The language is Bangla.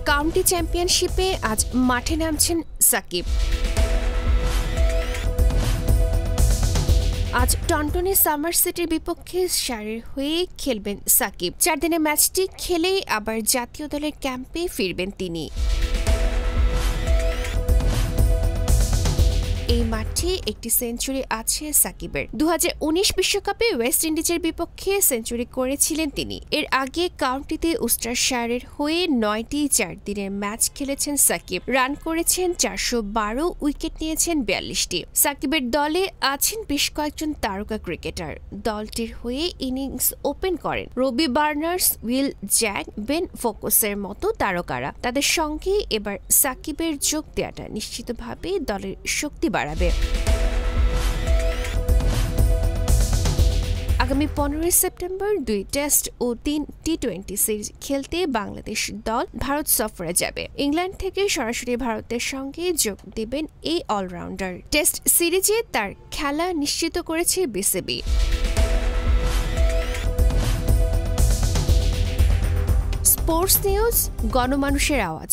কাউন্টি চ্যাম্পিয়নশিপে আজ মাঠে নামছেন সাকিব। আজ টন্টনে সামারসেটের বিপক্ষে সারের হয়ে খেলবেন সাকিব। 4 দিনের ম্যাচটি খেলেই আবার জাতীয় দলের ক্যাম্পে ফিরবেন তিনি। এই মাঠে একটি সেঞ্চুরি আছে সাকিবের। 2019 বিশ্বকাপে ওয়েস্ট ইন্ডিজের বিপক্ষে সেঞ্চুরি করেছিলেন তিনি। এর আগে কাউন্টিতে উইস্টারশায়ারের হয়ে 9টি 4 দিনের ম্যাচ খেলেছেন সাকিব। রান করেছেন 412, উইকেট নিয়েছেন 42টি। সাকিবের দলে আছেন বেশ কয়েকজন তারকা ক্রিকেটার। দলটির হয়ে ইনিংস ওপেন করেন রবি বার্নার্স, উইল জ্যাক, বেন ফোকসের মতো তারকারা। তাদের সঙ্গে এবার সাকিবের যোগ দেওয়াটা নিশ্চিতভাবে দলের শক্তি বাড়াবে। আগামী 15 সেপ্টেম্বর 2 টেস্ট ও 3 টি-20 সিরিজ খেলতে বাংলাদেশ দল ভারত সফরে যাবে। ইংল্যান্ড থেকে সরাসরি ভারতের সঙ্গে যোগ দেবেন এই অলরাউন্ডার। টেস্ট সিরিজে তার খেলা নিশ্চিত করেছে বিসিবি। স্পোর্টস নিউজ, গণমানুষের আওয়াজ।